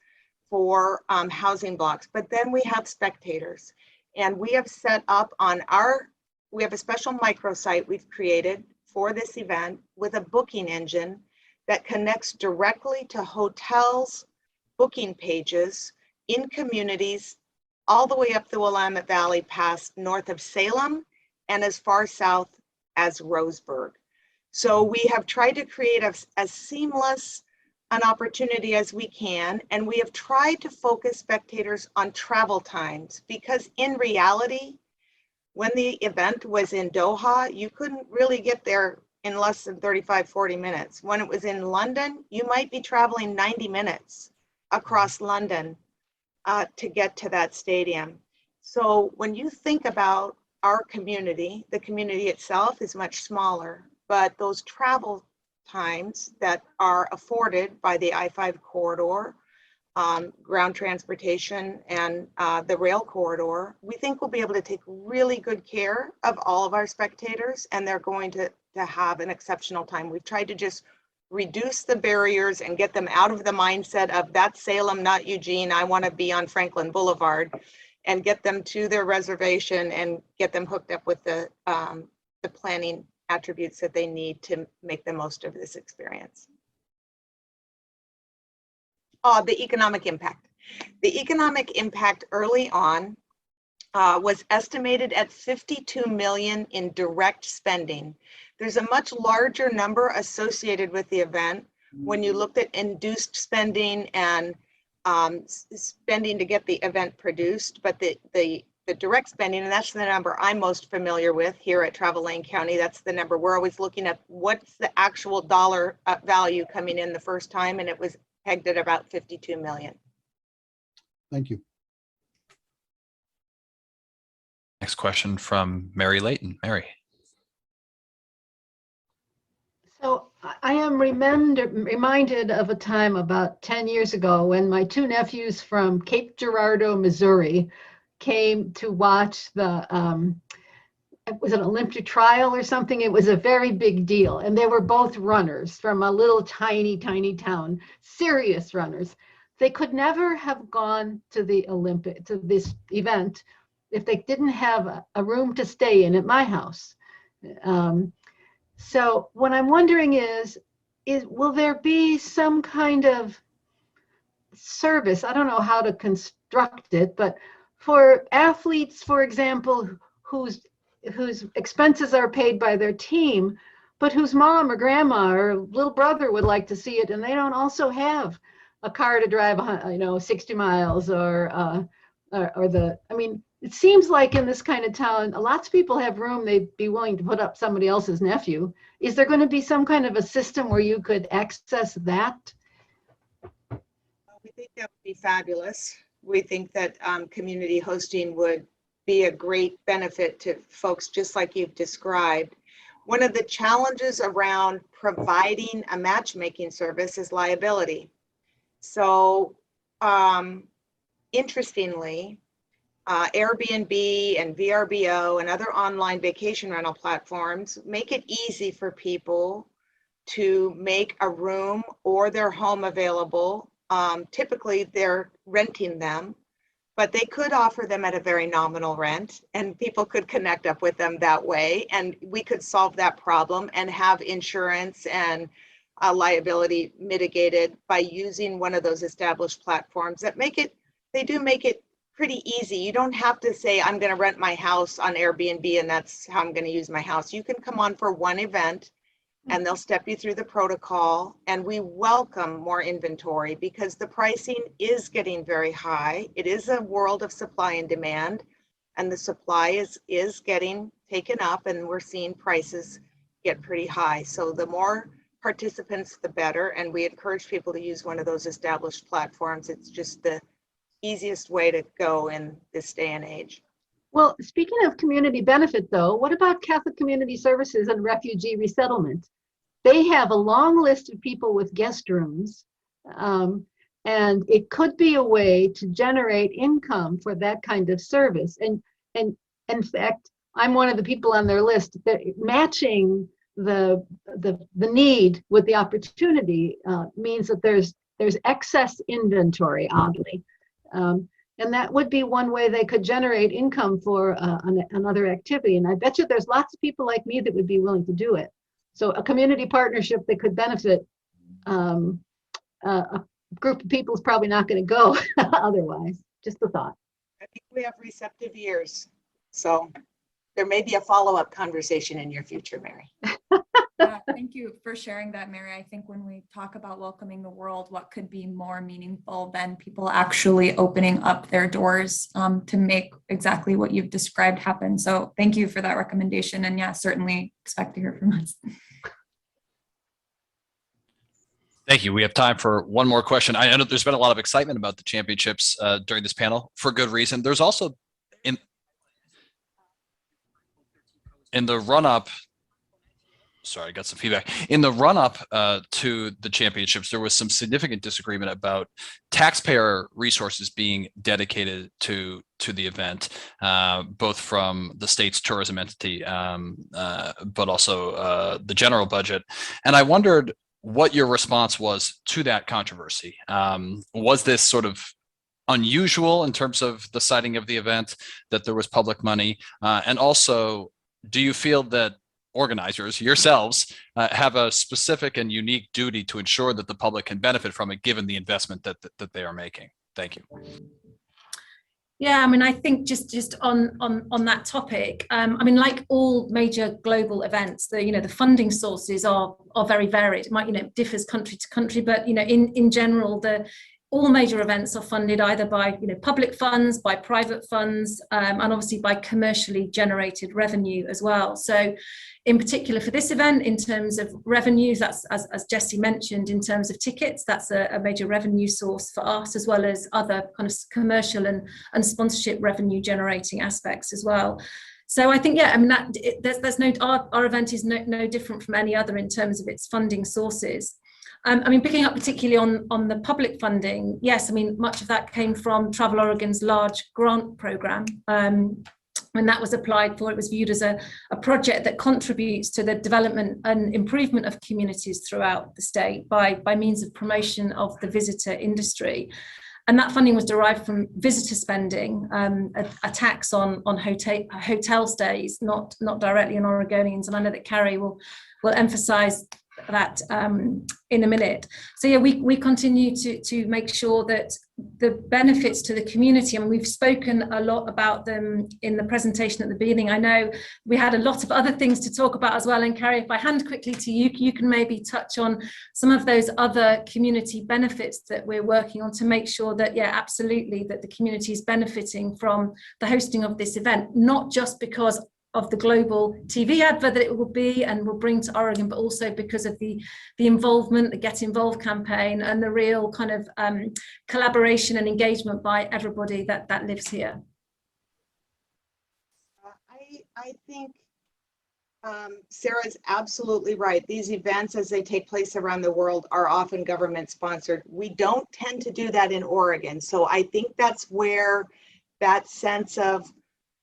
for housing blocks. But then we have spectators, and we have set up on we have a special microsite we've created for this event with a booking engine that connects directly to hotels' booking pages in communities all the way up the Willamette Valley past north of Salem and as far south as Roseburg. So we have tried to create as seamless an opportunity as we can, and we have tried to focus spectators on travel times, because in reality, when the event was in Doha, you couldn't really get there in less than 35, 40 minutes. When it was in London, you might be traveling 90 minutes across London to get to that stadium. So when you think about our community, the community itself is much smaller, but those travel times that are afforded by the I-5 corridor, ground transportation, and the rail corridor, we think we'll be able to take really good care of all of our spectators, and they're going to have an exceptional time. We've tried to just reduce the barriers and get them out of the mindset of that's Salem, not Eugene, I want to be on Franklin Boulevard, and get them to their reservation and get them hooked up with the planning attributes that they need to make the most of this experience. The economic impact. The economic impact early on was estimated at 52 million in direct spending. There's a much larger number associated with the event when you looked at induced spending and spending to get the event produced, but the direct spending, and that's the number I'm most familiar with here at Travel Lane County. That's the number we're always looking at. What's the actual dollar value coming in the first time? And it was pegged at about 52 million.
Thank you.
Next question from Mary Layton. Mary.
So I am reminded of a time about 10 years ago when my two nephews from Cape Girardeau, Missouri, came to watch the, it was an Olympic trial or something. It was a very big deal. And they were both runners from a little tiny town, serious runners. They could never have gone to to this event if they didn't have a room to stay in at my house. So what I'm wondering is will there be some kind of service? I don't know how to construct it, but for athletes, for example, whose expenses are paid by their team, but whose mom or grandma or little brother would like to see it, and they don't also have a car to drive, 60 miles or I mean, it seems like in this kind of town, lots of people have room. They'd be willing to put up somebody else's nephew. Is there going to be some kind of a system where you could access that?
We think that would be fabulous. We think that community hosting would be a great benefit to folks just like you've described. One of the challenges around providing a matchmaking service is liability. So interestingly, Airbnb and VRBO and other online vacation rental platforms make it easy for people to make a room or their home available. Typically they're renting them, but they could offer them at a very nominal rent, and people could connect up with them that way. And we could solve that problem and have insurance and liability mitigated by using one of those established platforms that they do make it pretty easy. You don't have to say, I'm going to rent my house on Airbnb and that's how I'm going to use my house. You can come on for one event and they'll step you through the protocol, and we welcome more inventory because the pricing is getting very high. It is a world of supply and demand, and the supply is getting taken up, and we're seeing prices get pretty high. So the more participants, the better, and we encourage people to use one of those established platforms. It's just the easiest way to go in this day and age.
Well, speaking of community benefit, though, what about Catholic Community Services and Refugee Resettlement? They have a long list of people with guest rooms, and it could be a way to generate income for that kind of service. And in fact, I'm one of the people on their list that matching the need with the opportunity means that there's excess inventory, oddly. And that would be one way they could generate income for another activity. And I bet you there's lots of people like me that would be willing to do it. So a community partnership that could benefit a group of people is probably not going to go otherwise. Just a thought.
I think we have receptive ears. So there may be a follow-up conversation in your future, Mary.
Thank you for sharing that, Mary. I think when we talk about welcoming the world, what could be more meaningful than people actually opening up their doors to make exactly what you've described happen. So thank you for that recommendation. And yeah, certainly expect to hear from us.
Thank you. We have time for one more question. I know there's been a lot of excitement about the championships during this panel for good reason. There's also in the run-up, sorry, I got some feedback. In the run-up to the championships, there was some significant disagreement about taxpayer resources being dedicated to the event, both from the state's tourism entity, but also the general budget. And I wondered what your response was to that controversy. Was this sort of unusual in terms of the citing of the event, that there was public money? And also, do you feel that organizers, yourselves, have a specific and unique duty to ensure that the public can benefit from it, given the investment that they are making? Thank you.
Yeah, I mean, I think just on that topic, I mean, like all major global events, the funding sources are very varied. It might, differs country to country, but in general, all major events are funded either by public funds, by private funds, and obviously by commercially generated revenue as well. So in particular for this event, in terms of revenues, that's as Jessie mentioned, in terms of tickets, that's a major revenue source for us, as well as other kind of commercial and sponsorship revenue generating aspects as well. So I think, yeah, I mean, our event is no different from any other in terms of its funding sources. I mean, picking up particularly on the public funding, yes, I mean, much of that came from Travel Oregon's large grant program. When that was applied for, it was viewed as a project that contributes to the development and improvement of communities throughout the state by means of promotion of the visitor industry. And that funding was derived from visitor spending, a tax on hotel stays, not directly on Oregonians. And I know that Carrie will emphasize that in a minute. So yeah, we continue to make sure that the benefits to the community, and we've spoken a lot about them in the presentation at the beginning. I know we had a lot of other things to talk about as well, and Carrie, if I hand quickly to you, you can maybe touch on some of those other community benefits that we're working on to make sure that, yeah, absolutely, that the community is benefiting from the hosting of this event, not just because of the global TV advert that it will be and will bring to Oregon, but also because of the involvement, the Get Involved campaign, and the real kind of collaboration and engagement by everybody that lives here.
I think Sarah's absolutely right. These events, as they take place around the world, are often government sponsored. We don't tend to do that in Oregon. So I think that's where that sense of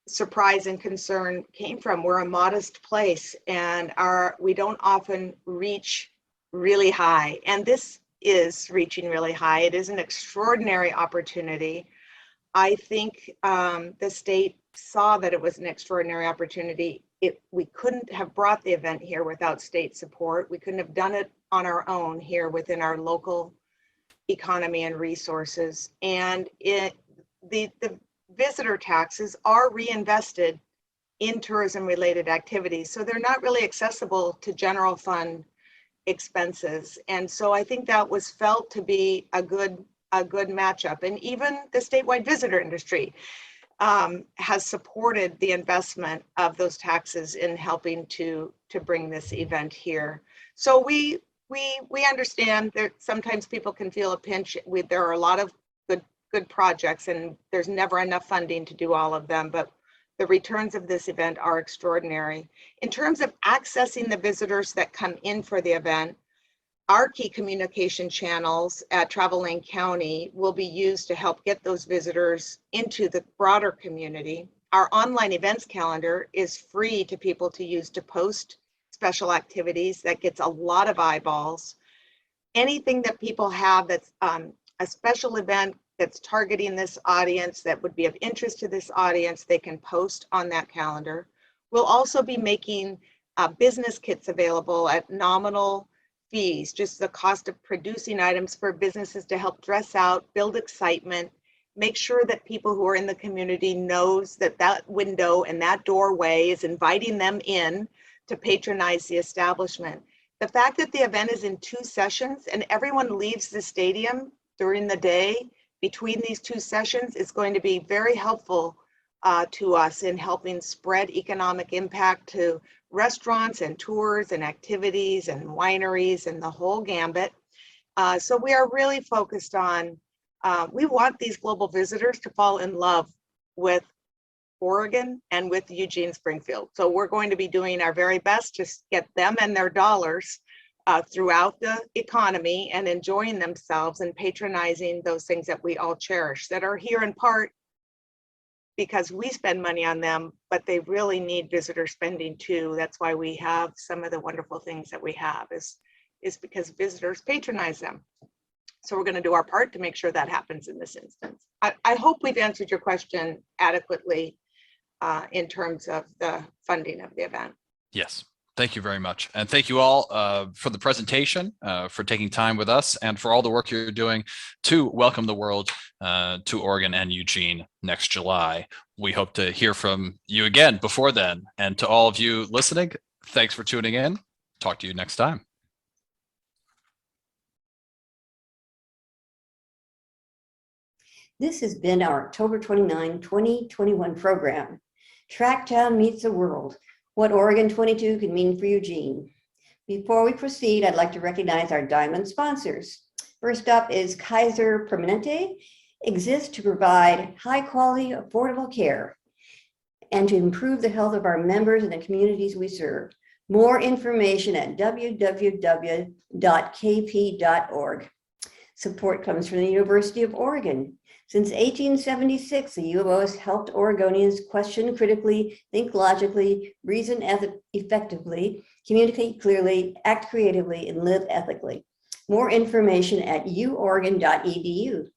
surprise and concern came from. We're a modest place, and we don't often reach really high. And this is reaching really high. It is an extraordinary opportunity. I think the state saw that it was an extraordinary opportunity. We couldn't have brought the event here without state support. We couldn't have done it on our own here within our local economy and resources. And the visitor taxes are reinvested in tourism related activities. So they're not really accessible to general fund expenses. And so I think that was felt to be a good matchup. And even the statewide visitor industry has supported the investment of those taxes in helping to bring this event here. So we understand that sometimes people can feel a pinch. There are a lot of good projects, and there's never enough funding to do all of them, but the returns of this event are extraordinary. In terms of accessing the visitors that come in for the event, our key communication channels at Travel Lane County will be used to help get those visitors into the broader community. Our online events calendar is free to people to use to post special activities. That gets a lot of eyeballs. Anything that people have that's a special event that's targeting this audience, that would be of interest to this audience, they can post on that calendar. We'll also be making business kits available at nominal fees, just the cost of producing items for businesses to help dress out, build excitement, make sure that people who are in the community knows that that window and that doorway is inviting them in to patronize the establishment. The fact that the event is in 2 sessions and everyone leaves the stadium during the day between these 2 sessions is going to be very helpful to us in helping spread economic impact to restaurants and tours and activities and wineries and the whole gambit. So we are really focused on, we want these global visitors to fall in love with Oregon and with Eugene Springfield. So we're going to be doing our very best to get them and their dollars throughout the economy and enjoying themselves and patronizing those things that we all cherish, that are here in part because we spend money on them, but they really need visitor spending too. That's why we have some of the wonderful things that we have is because visitors patronize them. So we're going to do our part to make sure that happens in this instance. I hope we've answered your question adequately in terms of the funding of the event.
Yes. Thank you very much. And thank you all for the presentation, for taking time with us, and for all the work you're doing to welcome the world to Oregon and Eugene next July. We hope to hear from you again before then. And to all of you listening, thanks for tuning in. Talk to you next time.
This has been our October 29, 2021 program, TrackTown Meets the World, What Oregon 22 Can Mean for Eugene. Before we proceed, I'd like to recognize our diamond sponsors. First up is Kaiser Permanente, exists to provide high quality, affordable care and to improve the health of our members and the communities we serve. More information at www.kp.org. Support comes from the University of Oregon. Since 1876, the U of O has helped Oregonians question critically, think logically, reason effectively, communicate clearly, act creatively, and live ethically. More information at uoregon.edu.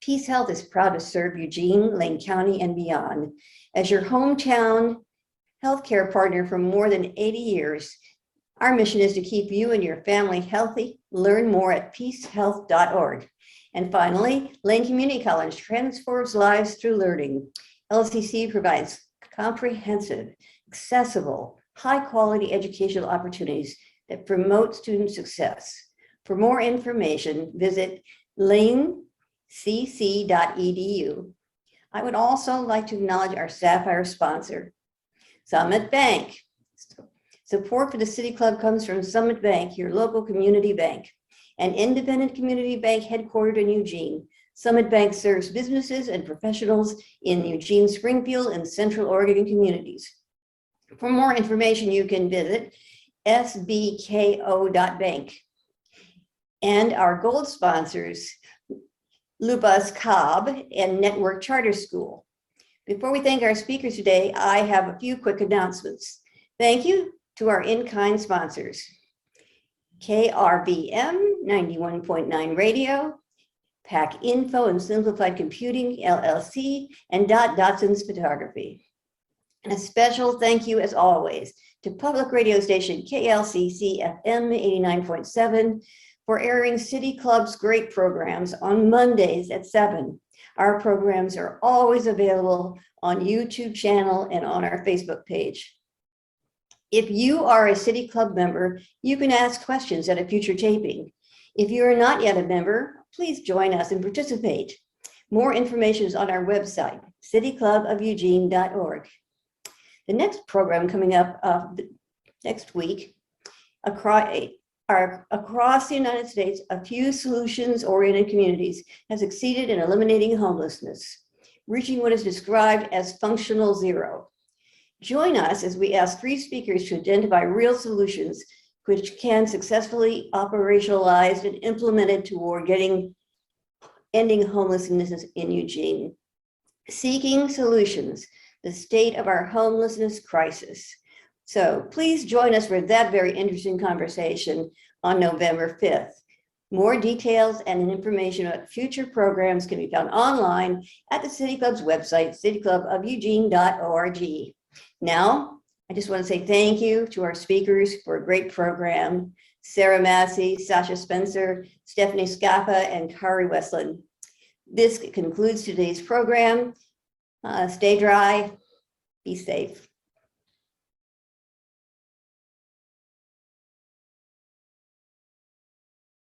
Peace Health is proud to serve Eugene, Lane County, and beyond. As your hometown healthcare partner for more than 80 years, Our mission is to keep you and your family healthy. Learn more at peacehealth.org. And finally, Lane Community College transforms lives through learning. LCC provides comprehensive, accessible, high-quality educational opportunities that promote student success. For more information, visit lanecc.edu. I would also like to acknowledge our Sapphire sponsor, Summit Bank. Support for the City Club comes from Summit Bank, your local community bank. An independent community bank headquartered in Eugene, Summit Bank serves businesses and professionals in Eugene, Springfield, and Central Oregon communities. For more information, you can visit sbko.bank. And our gold sponsors, Lubas Cobb and Network Charter School. Before we thank our speakers today, I have a few quick announcements. Thank you to our in-kind sponsors, KRBM 91.9 Radio, Pack Info and Simplified Computing, LLC, and Dotson's Photography. And a special thank you, as always, to public radio station KLCC FM 89.7 for airing City Club's great programs on Mondays at 7. Our programs are always available on YouTube channel and on our Facebook page. If you are a City Club member, you can ask questions at a future taping. If you are not yet a member, please join us and participate. More information is on our website, cityclubofueugene.org. The next program coming up next week, across the United States, a few solutions-oriented communities have succeeded in eliminating homelessness, reaching what is described as functional zero. Join us as we ask 3 speakers to identify real solutions which can successfully operationalized and implemented toward ending homelessness in Eugene. Seeking solutions, the state of our homelessness crisis. So please join us for that very interesting conversation on November 5th. More details and information about future programs can be found online at the City Club's website, cityclubofueugene.org. Now, I just want to say thank you to our speakers for a great program, Sarah Massey, Sasha Spencer, Stephanie Scaffa, and Kari Westland. This concludes today's program. Stay dry, be safe.